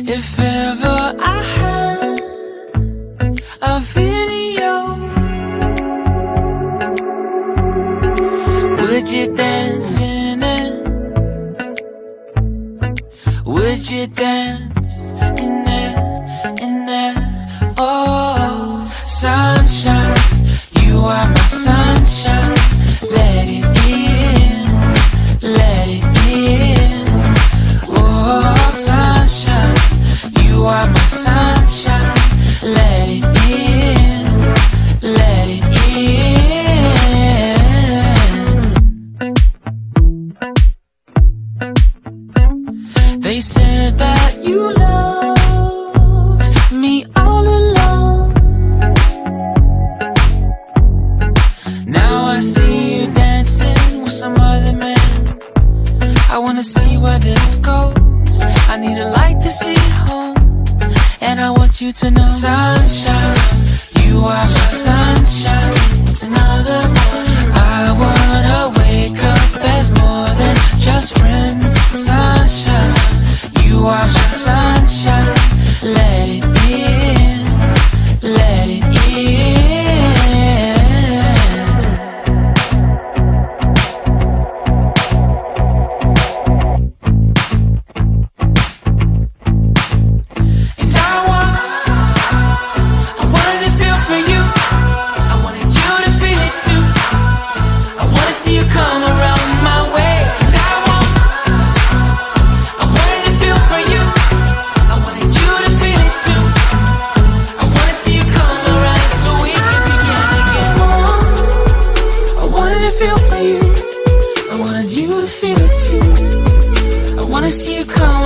If ever I had a video, would you dance in it? Would you dance in it, in it? Oh, sunshine, you are my sunshine. Let it in, let it in. Oh, sunshine, you are my sunshine. Let it in, let it in. They said that you loved me all along. Now I see you dancing with some other man. I wanna see where this goes. I need a light to see home, and I want you to know, sunshine, you are my sunshine. It's another morning. I wanna wake up as more than just friends. Sunshine, you are my sunshine. Let it in, let it in. And I wanted to feel for you. I wanted you to feel it too. I wanna see you come around my way. And I wanted to feel for you. I wanted you to feel it too. I wanna see you come around so we can begin again. I wanted to feel for you. I wanted you to feel it too. I wanna see you come